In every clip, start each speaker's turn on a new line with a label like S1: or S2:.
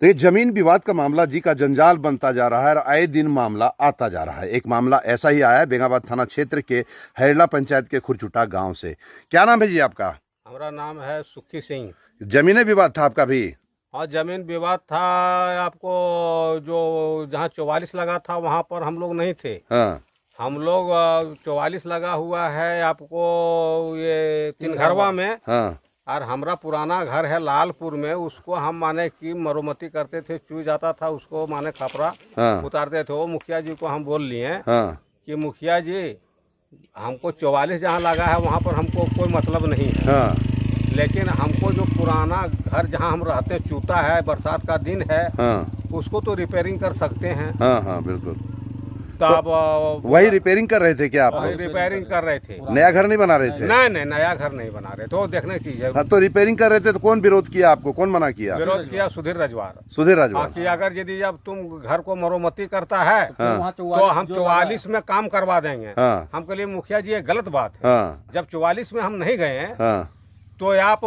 S1: देखिए, जमीन विवाद का मामला जी का जंजाल बनता जा रहा है और आए दिन मामला आता जा रहा है। एक मामला ऐसा ही आया है बेंगाबाद थाना क्षेत्र के हैरला पंचायत के खुरचुटा गांव से। क्या नाम है जी आपका?
S2: हमारा नाम है सुखी सिंह।
S1: जमीन विवाद था आपका भी?
S2: हाँ, जमीन विवाद था। आपको जो जहाँ 44 लगा था वहाँ पर हम लोग नहीं थे।
S1: हाँ
S2: हम लोग 44 लगा हुआ है आपको ये तीन घरवा में।
S1: हाँ
S2: और हमारा पुराना घर है लालपुर में, उसको हम माने की मरम्मती करते थे, चू जाता था उसको माने खपरा
S1: हाँ
S2: उतारते थे। वो मुखिया जी को हम बोल लिए
S1: हाँ
S2: कि मुखिया जी हमको 44 जहाँ लगा है वहाँ पर हमको कोई मतलब नहीं है,
S1: हाँ
S2: लेकिन हमको जो पुराना घर जहाँ हम रहते हैं चूता है, बरसात का दिन है,
S1: हाँ
S2: उसको तो रिपेयरिंग कर सकते हैं।
S1: हाँ हाँ बिल्कुल।
S2: तो अब
S1: वही रिपेयरिंग कर रहे थे क्या आप?
S2: वही रिपेयरिंग कर रहे थे।
S1: नया घर नहीं बना रहे थे?
S2: नहीं नहीं, नया घर नहीं बना रहे थे। वो देखने की चीज है।
S1: हाँ, तो रिपेयरिंग कर रहे थे तो कौन विरोध किया आपको? कौन मना किया?
S2: विरोध किया सुधीर रजवार।
S1: सुधीर
S2: हाँ,
S1: राजवार।
S2: कि अगर यदि जब तुम घर को मरम्मती करता है
S1: हाँ
S2: तो हम 44 में काम करवा देंगे।
S1: हाँ
S2: हमके लिए मुखिया जी ये गलत बात है।
S1: हाँ
S2: जब 44 में हम नहीं गए हैं
S1: हाँ।
S2: तो आप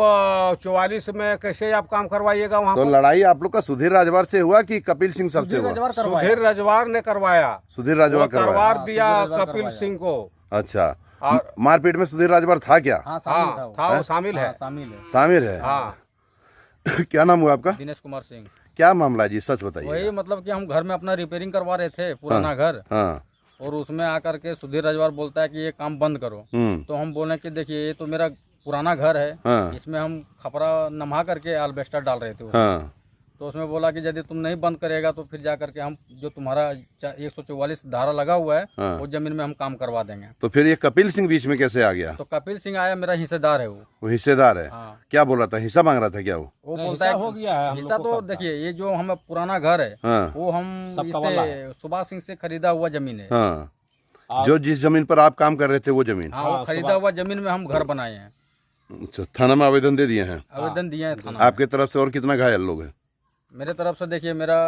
S2: 44 में कैसे आप काम करवाइएगा वहाँ
S1: तो
S2: पर?
S1: लड़ाई आप लोग का सुधीर राजवार से हुआ कि कपिल सिंह सबसे हुआ?
S2: सुधीर रजवार ने करवाया।
S1: सुधीर राजवार
S2: वो
S1: करवाया।
S2: करवा दिया कपिल सिंह को।
S1: अच्छा,
S2: और
S1: मारपीट में सुधीर राजवार था क्या?
S3: हाँ
S2: हाँ था, वो शामिल है।
S1: शामिल है?
S2: हाँ,
S1: क्या नाम हुआ आपका?
S3: दिनेश कुमार सिंह।
S1: क्या मामला है जी, सच बताइए।
S3: वही मतलब कि हम घर में अपना रिपेयरिंग करवा रहे थे पुराना घर,
S1: हाँ
S3: और उसमें आकर के सुधीर रजवार बोलता है कि ये काम बंद करो। तो हम बोले कि देखिए ये तो मेरा पुराना घर है,
S1: हाँ
S3: इसमें हम खपरा नमहा करके अल्बेस्टर डाल रहे थे।
S1: हाँ
S3: तो उसमें बोला कि यदि तुम नहीं बंद करेगा तो फिर जा करके हम जो तुम्हारा 144 धारा लगा हुआ है
S1: हाँ।
S3: वो जमीन में हम काम करवा देंगे।
S1: तो फिर ये कपिल सिंह बीच में कैसे आ गया?
S3: तो कपिल सिंह आया, मेरा हिस्सेदार है
S1: वो हिस्सेदार है?
S3: हाँ।
S1: क्या बोल रहा था? हिस्सा मांग रहा था क्या वो?
S3: बोलता है
S2: हो गया है हम
S3: हिस्सा।
S2: लोग को
S3: तो देखिए ये जो हमें पुराना घर है
S1: हाँ
S3: वो हम इससे सुभाष सिंह से खरीदा हुआ जमीन है।
S1: हाँ। जो जिस जमीन पर आप काम कर रहे थे वो जमीन?
S3: हाँ, वो खरीदा हुआ जमीन में हम घर बनाए हैं।
S1: अच्छा, थाना में आवेदन दे दिए हैं?
S3: आवेदन दिए हैं थाना।
S1: आपके तरफ से और कितना घायल लोग हैं?
S3: मेरे तरफ से देखिए मेरा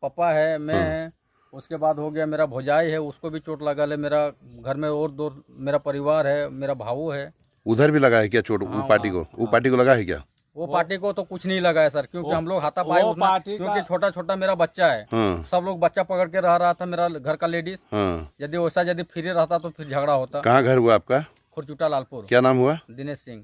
S3: पापा है, मैं है, उसके बाद हो गया मेरा भौजाई है, उसको भी चोट लगा है। मेरा घर में और दो मेरा परिवार है, मेरा भाऊ है।
S1: उधर भी लगा है क्या चोट? वो पार्टी को, वो पार्टी को लगा है क्या?
S3: वो पार्टी को तो कुछ नहीं लगा है सर, क्योंकि हम लोग हाथापाई उतना, क्योंकि छोटा छोटा मेरा बच्चा है।
S1: हाँ
S3: सब लोग बच्चा पकड़ के रह रहा था मेरा घर का लेडीज।
S1: हाँ।
S3: यदि वैसा यदि फ्री रहता तो फिर झगड़ा होता।
S1: कहाँ घर हुआ आपका?
S3: खुरचुटा लालपुर।
S1: क्या नाम हुआ?
S3: दिनेश सिंह।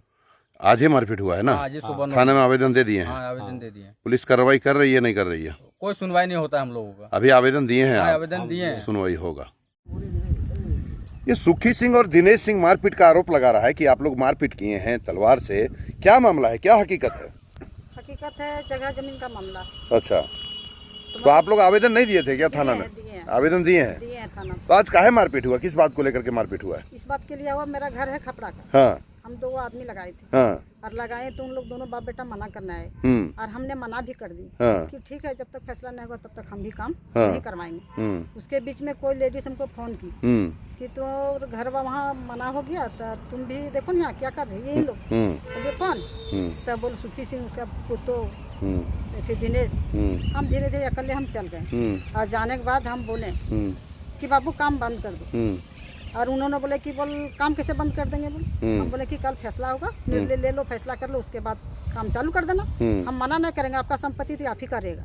S1: आज ही मारपीट हुआ है ना?
S3: आज ही सुबह
S1: थाने में आवेदन दे दिए हैं?
S3: हाँ आवेदन दे दिए।
S1: पुलिस कार्रवाई कर रही है नहीं कर रही है?
S3: कोई सुनवाई नहीं होता है हम लोगों का।
S1: अभी आवेदन दिए हैं
S3: हाँ,
S1: आप?
S3: आवेदन दिए हैं।
S1: सुनवाई होगा। ये सुखी सिंह और दिनेश सिंह मारपीट का आरोप लगा रहा है कि आप लोग मारपीट किए हैं तलवार से। क्या मामला है, क्या हकीकत है?
S4: हकीकत है जगह जमीन का मामला।
S1: अच्छा, तो आप लोग आवेदन नहीं दिए थे क्या थाना में?
S4: दिए हैं।
S1: आवेदन दिए हैं?
S4: दिए हैं थाना।
S1: तो आज काहे मारपीट हुआ? किस बात को लेकर के मारपीट हुआ है?
S4: इस बात के लिए हुआ, मेरा घर है खपड़ा का।
S1: हाँ
S4: हम दो आदमी लगाए थे
S1: हाँ
S4: और लगाए तो उन लोग दोनों बाप बेटा मना करना है और हमने मना भी कर दी
S1: हाँ
S4: कि ठीक है जब तक फैसला नहीं होगा तब तक हम भी काम
S1: हाँ।
S4: नहीं करवाएंगे। उसके बीच में कोई लेडीज हमको फोन की कि तो घर वहाँ मना हो गया, तो तुम भी देखो ना क्या कर रही है ये लोग। बोले कौन? तब बोल सुखी सिंह, उसका पुतो थे दिनेश। हम धीरे धीरे अकेले हम चल गए और जाने के बाद हम बोले कि बाबू काम बंद कर दो। और उन्होंने बोले कि बोल काम कैसे बंद कर देंगे? बोल हम बोले कि कल फैसला होगा, निर्णय ले लो, फैसला कर लो, उसके बाद काम चालू कर देना। हम मना नहीं करेंगे, आपका संपत्ति तो आप ही करेगा,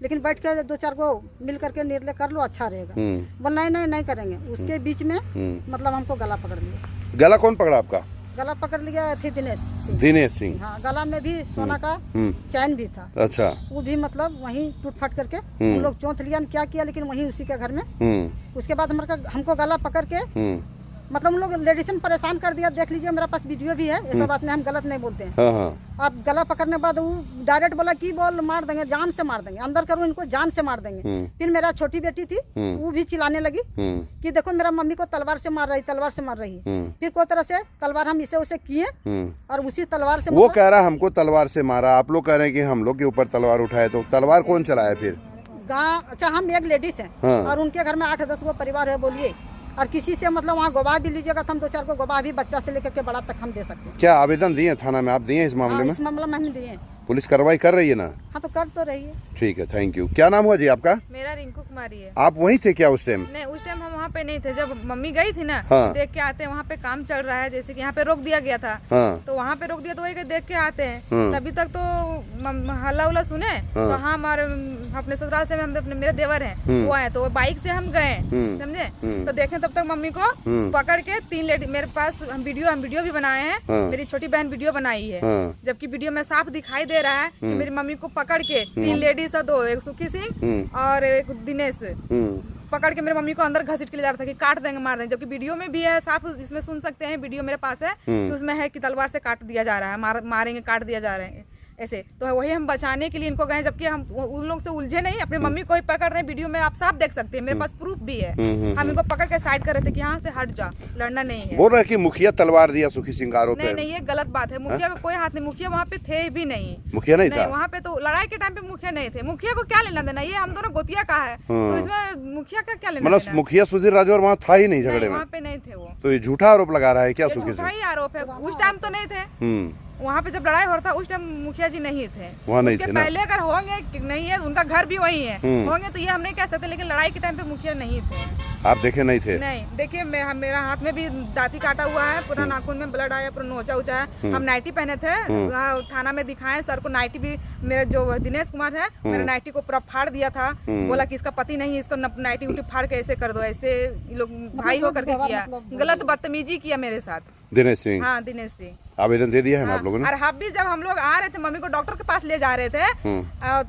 S4: लेकिन बैठ कर दो चार को मिल करके निर्णय कर लो, अच्छा रहेगा। बोल नहीं नहीं नहीं करेंगे। उसके बीच में मतलब हमको गला पकड़ लिया।
S1: गला कौन पकड़ा आपका?
S4: गला पकड़ लिया थे दिनेश सिंह।
S1: दिनेश सिंह?
S4: हाँ, गला में भी सोना का चैन भी था।
S1: अच्छा,
S4: वो भी मतलब वहीं टूट फट करके उन लोग चौंथ लिया, क्या किया, लेकिन वहीं उसी के घर में। उसके बाद हमको गला पकड़ के मतलब उन लोग लेडीज ने परेशान कर दिया। देख लीजिए, मेरा पास वीडियो भी है। ऐसा बात नहीं, हम गलत नहीं बोलते हैं।
S1: हाँ हाँ।
S4: आप गला पकड़ने के बाद वो डायरेक्ट बोला कि बोल मार देंगे, जान से मार देंगे, अंदर करो इनको, जान से मार देंगे। फिर मेरा छोटी बेटी थी, वो भी चिल्लाने लगी कि देखो मेरा मम्मी को तलवार से मार रही, तलवार से मार रही। फिर कोई तरह से तलवार हम इसे उसे किए और उसी तलवार से
S1: वो कह रहा हमको तलवार से मारा, आप लोग कह रहे हैं कि हम लोग के ऊपर तलवार उठाए। तो तलवार कौन चलाया फिर?
S4: गाँव, अच्छा हम एक लेडीज हैं और उनके घर में 8-10 गो परिवार है, बोलिए। और किसी से मतलब वहाँ गवाह भी लीजिएगा तो हम 2-4 को गवाह भी बच्चा से लेकर के बड़ा तक हम दे सकते हैं।
S1: क्या आवेदन दिए थाना में? आप दिए इस मामले में?
S4: इस मामले में हम दिए हैं।
S1: पुलिस कार्रवाई कर रही है ना?
S4: हाँ, तो कर तो रही है।
S1: ठीक है, थैंक यू। क्या नाम हुआ जी आपका?
S5: मेरा रिंकू कुमारी है।
S1: आप वहीं थे क्या उस टाइम?
S5: नहीं, उस टाइम हम वहाँ पे नहीं थे। जब मम्मी गई थी ना,
S1: हाँ।
S5: देख के आते हैं वहाँ पे काम चल रहा है, जैसे कि यहाँ पे रोक दिया गया था।
S1: हाँ
S5: तो वहाँ पे रोक दिया तो वही देख के आते हैं।
S1: हाँ।
S5: तभी तक तो हल्ला उल्ला सुने तो हम और अपने ससुराल से हम अपने मेरे देवर हैं वो आए, तो वो बाइक से हम गए, समझे। तो देखें तब तक मम्मी को पकड़ के 3 लेडी मेरे पास हम वीडियो भी बनाए हैं, मेरी छोटी बहन वीडियो बनाई है, जबकि वीडियो में साफ दिखाई दे रहा है कि मेरी मम्मी को पकड़ के 3 लेडीज और 2, एक सुखी सिंह और एक दिनेश पकड़ के मेरी मम्मी को अंदर घसीट के ले जा रहा था कि काट देंगे मार देंगे, जबकि वीडियो में भी है साफ, इसमें सुन सकते हैं, वीडियो मेरे पास है कि उसमें है कि तलवार से काट दिया जा रहा है, मारेंगे काट दिया जा रहा है ऐसे। तो वही हम बचाने के लिए इनको गए, जबकि हम उन लोग से उलझे नहीं, अपनी मम्मी को ही पकड़ रहे हैं, वीडियो में आप साफ देख सकते हैं, मेरे पास प्रूफ भी है। हम इनको पकड़ के साइड कर रहे थे कि यहाँ से हट जा, लड़ना नहीं है।
S1: बोल रहे हैं कि मुखिया तलवार दिया सुखी सिंह का आरोप है।
S5: नहीं, ये गलत बात है, मुखिया का कोई हाथ नहीं, मुखिया वहाँ पे थे भी नहीं।
S1: मुखिया नहीं था
S5: वहाँ पे, तो लड़ाई के टाइम पे मुखिया नहीं थे, मुखिया को क्या लेना देना, ये हम दोनों गोतिया का है, तो इसमें मुखिया का क्या लेना
S1: मतलब
S5: देना।
S1: मुखिया सुधीर राजौर वहाँ था ही नहीं झगड़े में,
S5: वहाँ पे नहीं थे वो,
S1: तो ये झूठा आरोप लगा रहा है क्या
S5: ये
S1: सुखी
S5: झूठा
S1: सिंह?
S5: ही आरोप है। उस टाइम तो नहीं थे वहाँ पे, जब लड़ाई हो रहा था उस टाइम मुखिया जी नहीं थे,
S1: वहाँ नहीं
S5: उसके
S1: थे ना?
S5: पहले अगर होंगे कि नहीं है, उनका घर भी वही है, होंगे तो ये हम नहीं कह सकते, लेकिन लड़ाई के टाइम पे मुखिया नहीं थे।
S1: आप देखे नहीं थे?
S5: नहीं, देखिए मेरा हाथ में भी दांती काटा हुआ है, पूरा नाखून में ब्लड आया, पूरा नोचा उचा है। हम नाइटी पहने थे, वहाँ थाना में दिखाए सर को, नाइटी भी मेरा जो दिनेश कुमार है मेरा नाइटी को पूरा फाड़ दिया था, बोला कि इसका पति नहीं, इसको नाइटी उटी फाड़ के ऐसे कर दो, ऐसे लोग भाई हो करके किया, गलत बदतमीजी किया मेरे साथ
S1: दिनेश सिंह।
S5: हाँ, दिनेश सिंह।
S1: आवेदन दे दिया है ना आप लोगों ने?
S5: और हम भी जब हम लोग आ रहे थे, मम्मी को डॉक्टर के पास ले जा रहे थे,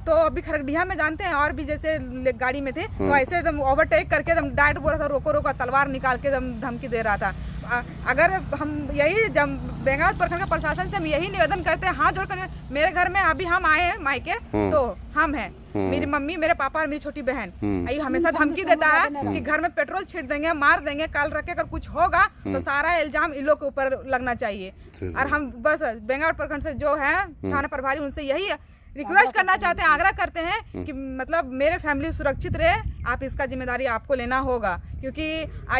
S5: तो अभी खरगडिया में जानते हैं और भी जैसे गाड़ी में थे, तो ऐसे एकदम ओवरटेक करके एकदम डाइट बोल रहा था, रोको रोको, तलवार निकाल के एकदम धमकी दे रहा था। अगर हम यही जब बेंगाल प्रखंड के प्रशासन से हम यही निवेदन करते हैं, हाथ जोड़कर, मेरे घर में अभी हम आए हैं मायके, तो हम हैं, मेरी मम्मी, मेरे पापा और मेरी छोटी बहन, ये हमेशा धमकी देता है कि घर में पेट्रोल छीट देंगे, मार देंगे, कल रख के अगर कुछ होगा तो सारा इल्जाम इन लोग के ऊपर लगना चाहिए। और हम बस बेंगाल प्रखंड से जो है थाना प्रभारी, उनसे यही रिक्वेस्ट करना चाहते हैं, आग्रह करते हैं कि मतलब मेरे फैमिली सुरक्षित रहे, आप इसका जिम्मेदारी आपको लेना होगा, क्योंकि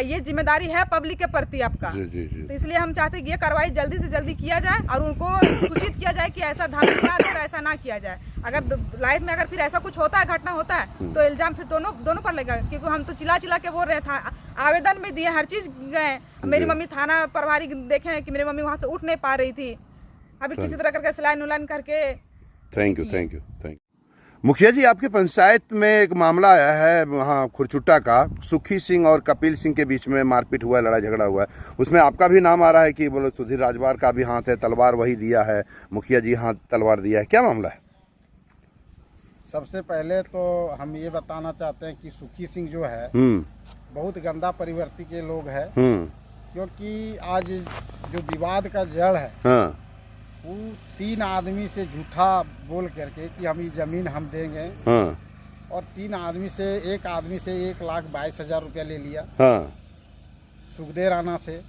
S5: ये जिम्मेदारी है पब्लिक के प्रति आपका।
S1: जी।
S5: तो इसलिए हम चाहते हैं कि ये कार्रवाई जल्दी से जल्दी किया जाए और उनको सूचित किया जाए कि ऐसा धमकी ना दे, ऐसा ना किया जाए। अगर लाइफ में अगर फिर ऐसा कुछ होता है, घटना होता है, तो इल्जाम फिर दोनों पर लगेगा, क्योंकि हम तो चिल्ला चिल्ला के बोल रहे थे, आवेदन भी दिए, हर चीज गए। मेरी मम्मी थाना प्रभारी देखे कि मेरी मम्मी वहाँ से उठ नहीं पा रही थी, अभी किसी तरह करके सिलाई उलाइन करके।
S1: Thank you. मुखिया जी, आपके पंचायत में एक मामला आया है वहाँ खुरचुट्टा का, सुखी सिंह और कपिल सिंह के बीच में मारपीट हुआ है, लड़ाई झगड़ा हुआ है, उसमें आपका भी नाम आ रहा है कि बोलो सुधीर राजवार का भी हाथ है, तलवार वही दिया है, मुखिया जी हाथ तलवार दिया है, क्या मामला है?
S6: सबसे पहले तो हम ये बताना चाहते हैं कि सुखी सिंह जो है बहुत गंदा परिवर्ती के लोग हैं, क्योंकि आज जो विवाद का जड़ है वो 3 आदमी से झूठा बोल करके कि हम ये जमीन हम देंगे, और 3 आदमी से, एक आदमी से 1,22,000 रुपया ले लिया सुखदेव राणा से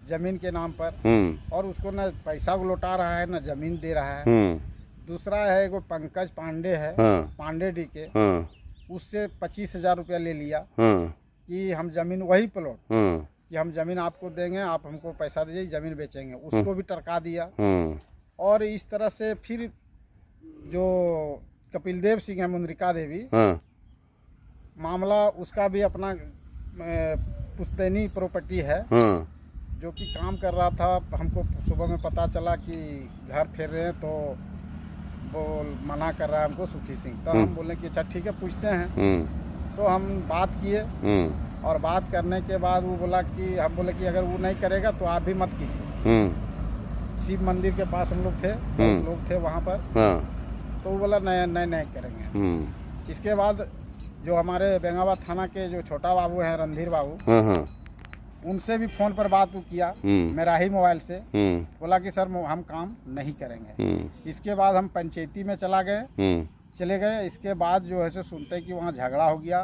S6: जमीन के नाम पर, और उसको न पैसा को लौटा रहा है न जमीन दे रहा है। दूसरा है वो पंकज पांडे है, पांडे डी के, उससे 25,000 रुपया ले लिया कि हम जमीन वही प्लॉट कि हम जमीन आपको देंगे, आप हमको पैसा दीजिए, जमीन बेचेंगे, उसको भी टरका दिया। और इस तरह से फिर जो कपिल देव सिंह है, मुंद्रिका देवी, मामला उसका भी अपना पुश्तैनी प्रॉपर्टी है, जो कि काम कर रहा था। हमको सुबह में पता चला कि घर फेर रहे हैं, तो वो मना कर रहा है हमको सुखी सिंह, तो हम बोले कि अच्छा ठीक है, पूछते हैं। तो हम बात किए, और बात करने के बाद वो बोला कि, हम बोले कि अगर वो नहीं करेगा तो आप भी मत कीजिए। शिव मंदिर के पास हम लोग थे, लोग थे वहाँ पर, तो वो बोला नहीं करेंगे। इसके बाद जो हमारे बेंगाबाद थाना के जो छोटा बाबू हैं, रणधीर बाबू, उनसे भी फोन पर बात किया मेरा ही मोबाइल से, बोला कि सर हम काम नहीं करेंगे। इसके बाद हम पंचायती में चले गए। इसके बाद जो है से सुनते कि वहाँ झगड़ा हो गया,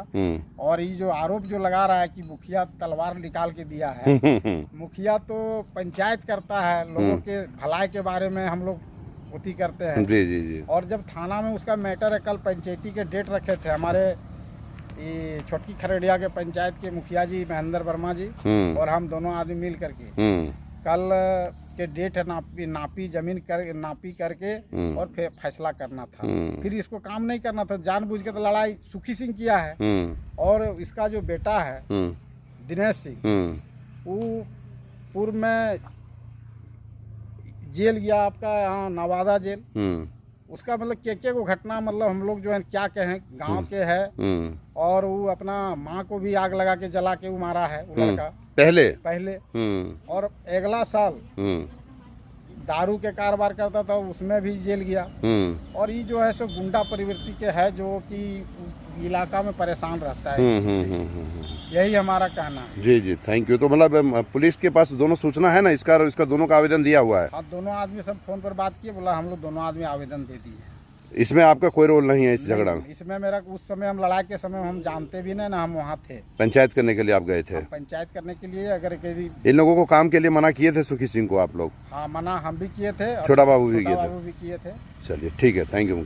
S6: और ये जो आरोप जो लगा रहा है कि मुखिया तलवार निकाल के दिया है, मुखिया तो पंचायत करता है, लोगों के भलाई के बारे में हम लोग होती करते हैं।
S1: जी।
S6: और जब थाना में उसका मैटर है, कल पंचायती के डेट रखे थे हमारे ये छोटकी खरड़िया के पंचायत के मुखिया जी महेंद्र वर्मा जी और हम दोनों आदमी मिल करके कल के डेट नापी जमीन नापी करके और फिर फैसला करना था। फिर इसको काम नहीं करना था, जानबूझ के तो लड़ाई सुखी सिंह किया है। और इसका जो बेटा है दिनेश सिंह, वो पूर्व में जेल गया, आपका यहाँ नवादा जेल, उसका मतलब के को घटना मतलब हम लोग जो है क्या कहें गांव के है और वो अपना माँ को भी आग लगा के जला के वो मारा है वो लड़का पहले और अगला साल दारू के कारोबार करता था उसमें भी जेल गया और ये जो है सो गुंडा प्रवृत्ति के है जो कि इलाका में परेशान रहता है यही हमारा कहना है।
S1: जी जी थैंक यू। तो मतलब पुलिस के पास दोनों सूचना है ना इसका और इसका दोनों का आवेदन दिया हुआ है?
S6: हाँ दोनों आदमी सब फोन पर बात किए बोला हम लोग दोनों आदमी आवेदन दे दिए।
S1: इसमें आपका कोई रोल नहीं है इस झगड़ा में?
S6: इसमें मेरा उस समय हम लड़ाई के समय हम जानते भी नहीं ना हम वहाँ थे।
S1: पंचायत करने के लिए आप गए थे?
S6: पंचायत करने के लिए अगर कभी
S1: इन लोगों को काम के लिए मना किए थे सुखी सिंह को आप लोग?
S6: हाँ मना हम भी किए थे,
S1: छोटा बाबू भी
S6: किए थे।
S1: चलिए ठीक है थैंक यू।